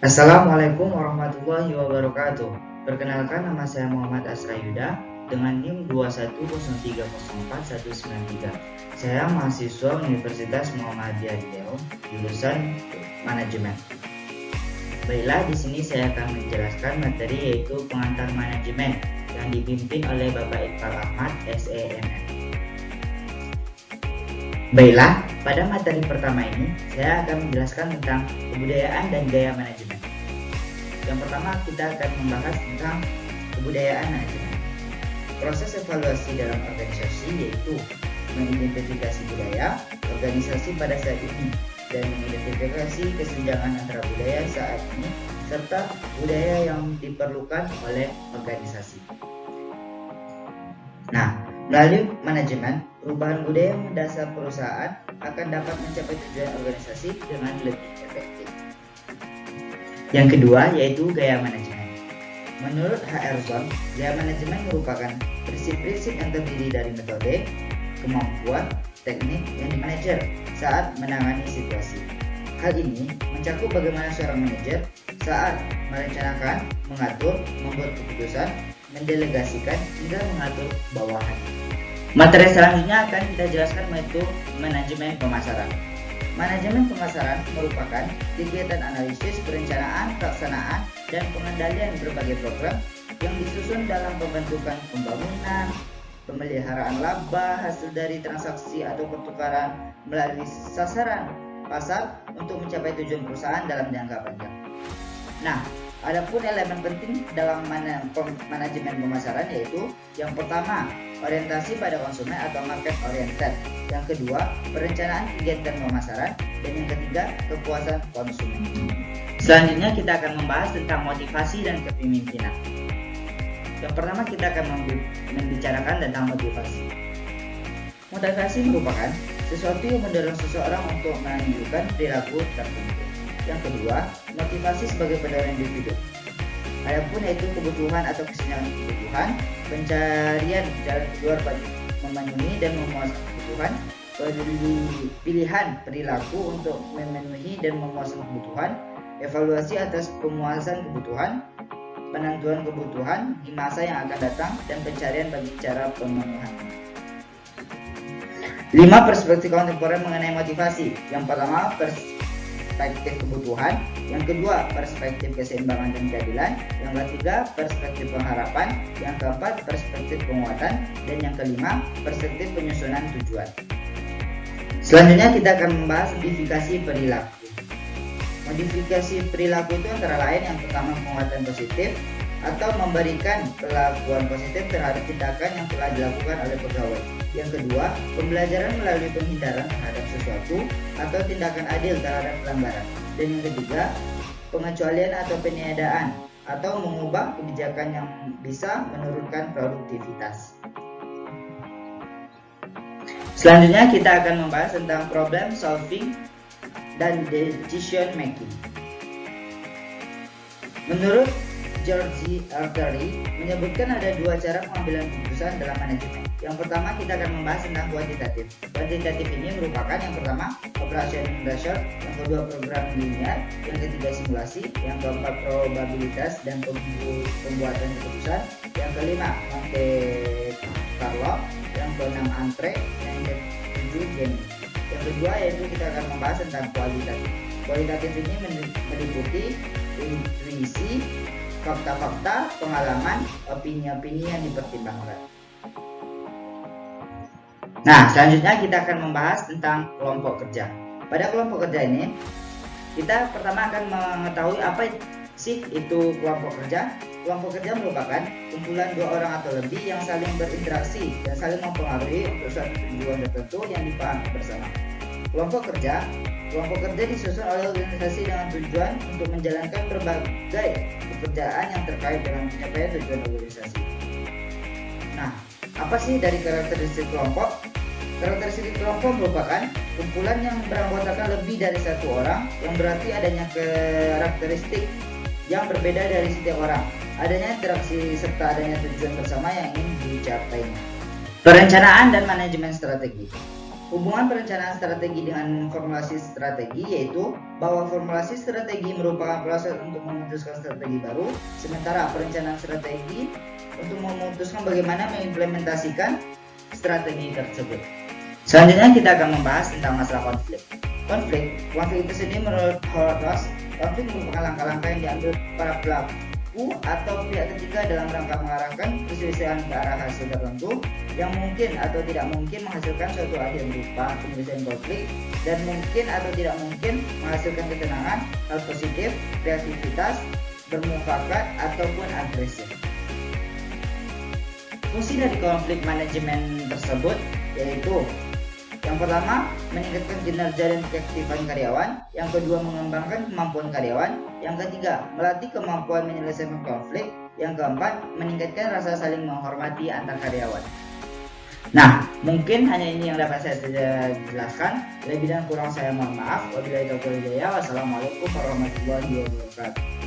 Assalamualaikum warahmatullahi wabarakatuh. Perkenalkan, nama saya Muhammad Asra Yuda dengan NIM 210304193. Saya mahasiswa Universitas Muhammadiyah Riau, jurusan Manajemen. Baiklah, di sini saya akan menjelaskan materi yaitu pengantar manajemen yang dipimpin oleh Bapak Iqbal Ahmad, SEMM. Baiklah, pada materi pertama ini saya akan menjelaskan tentang kebudayaan dan gaya manajemen. Yang pertama, kita akan membahas tentang kebudayaan manajemen. Proses evaluasi dalam organisasi yaitu mengidentifikasi budaya organisasi pada saat ini dan mengidentifikasi kesenjangan antara budaya saat ini serta budaya yang diperlukan oleh organisasi. Nah, melalui manajemen, perubahan budaya mendasar perusahaan akan dapat mencapai tujuan organisasi dengan lebih efektif. Yang kedua yaitu gaya manajemen. Menurut HR Zone, gaya manajemen merupakan prinsip-prinsip yang terdiri dari metode, kemampuan, teknik yang dimanajer saat menangani situasi. Hal ini mencakup bagaimana seorang manajer saat merencanakan, mengatur, membuat keputusan, mendelegasikan, hingga mengatur bawahan. Materi selanjutnya akan kita jelaskan yaitu manajemen pemasaran. Manajemen pemasaran merupakan kegiatan analisis, perencanaan, pelaksanaan, dan pengendalian berbagai program yang disusun dalam pembentukan pembangunan, pemeliharaan laba hasil dari transaksi atau pertukaran melalui sasaran pasar untuk mencapai tujuan perusahaan dalam jangka panjang. Nah, adapun elemen penting dalam manajemen pemasaran yaitu yang pertama, orientasi pada konsumen atau market oriented. Yang kedua, perencanaan kegiatan pemasaran, dan yang ketiga, kepuasan konsumen. Selanjutnya kita akan membahas tentang motivasi dan kepemimpinan. Yang pertama kita akan membicarakan tentang motivasi. Motivasi merupakan sesuatu yang mendorong seseorang untuk menunjukkan perilaku tertentu. Yang kedua, motivasi sebagai pendorong individu. Adapun yaitu kebutuhan atau kesenjangan kebutuhan, pencarian jalan keluar bagi memenuhi dan memuaskan kebutuhan, pilihan perilaku untuk memenuhi dan memuaskan kebutuhan, evaluasi atas pemuasan kebutuhan, penentuan kebutuhan di masa yang akan datang, dan pencarian bagi cara pemenuhan. 5 perspektif kontemporer mengenai motivasi. Yang pertama, perspektif kebutuhan. Yang kedua, perspektif keseimbangan dan keadilan. Yang ketiga, perspektif pengharapan. Yang keempat, perspektif penguatan. Dan yang kelima, perspektif penyusunan tujuan. Selanjutnya kita akan membahas modifikasi perilaku. Modifikasi perilaku itu antara lain yang pertama, penguatan positif atau memberikan perlakuan positif terhadap tindakan yang telah dilakukan oleh pegawai. Yang kedua, pembelajaran melalui penghindaran terhadap sesuatu atau tindakan adil terhadap pelanggaran. Dan yang ketiga, pengecualian atau peniadaan atau mengubah kebijakan yang bisa menurunkan produktivitas. Selanjutnya kita akan membahas tentang problem solving dan decision making. Menurut George Artery menyebutkan ada dua cara pengambilan keputusan dalam manajemen. Yang pertama kita akan membahas tentang kuantitatif. Kuantitatif ini merupakan yang pertama operational measure, yang kedua program linear, yang ketiga simulasi, yang keempat probabilitas dan pembuatan keputusan, yang kelima Monte Carlo, yang keenam Antre, yang ketujuh Gini. Yang kedua yaitu kita akan membahas tentang kualitatif. Kualitatif ini meliputi intuisi, fakta-fakta, pengalaman, opini-opini yang dipertimbangkan. Nah, selanjutnya kita akan membahas tentang kelompok kerja. Pada kelompok kerja ini, kita pertama akan mengetahui apa sih itu kelompok kerja. Kelompok kerja merupakan kumpulan dua orang atau lebih yang saling berinteraksi dan saling mempengaruhi untuk suatu tujuan tertentu yang dipahami bersama. Kelompok kerja disusun oleh organisasi dengan tujuan untuk menjalankan berbagai pekerjaan yang terkait dengan pencapaian tujuan organisasi. Nah, apa sih dari karakteristik kelompok? Karakteristik kelompok merupakan kumpulan yang beranggotakan lebih dari satu orang, yang berarti adanya karakteristik yang berbeda dari setiap orang, adanya interaksi serta adanya tujuan bersama yang ingin dicapainya. Perencanaan dan manajemen strategi. Hubungan perencanaan strategi dengan formulasi strategi yaitu bahwa formulasi strategi merupakan proses untuk memutuskan strategi baru, sementara perencanaan strategi untuk memutuskan bagaimana mengimplementasikan strategi tersebut. Selanjutnya kita akan membahas tentang masalah konflik. Konflik itu sendiri menurut Howard Ross, konflik merupakan langkah-langkah yang diambil para pelaku atau pihak ketiga dalam rangka mengarahkan perselisihan ke arah hasil tertentu yang mungkin atau tidak mungkin menghasilkan suatu akhir berupa penyelesaian konflik, dan mungkin atau tidak mungkin menghasilkan ketenangan, hal positif, kreativitas, bermufakat, ataupun agresif. Fungsi dari konflik manajemen tersebut yaitu yang pertama, meningkatkan kinerja dan keaktifan karyawan. Yang kedua, mengembangkan kemampuan karyawan. Yang ketiga, melatih kemampuan menyelesaikan konflik. Yang keempat, meningkatkan rasa saling menghormati antar karyawan. Nah, mungkin hanya ini yang dapat saya jelaskan. Lebih dan kurang saya mohon maaf. Wabillahi taufiq wal hidayah. Wassalamualaikum warahmatullahi wabarakatuh.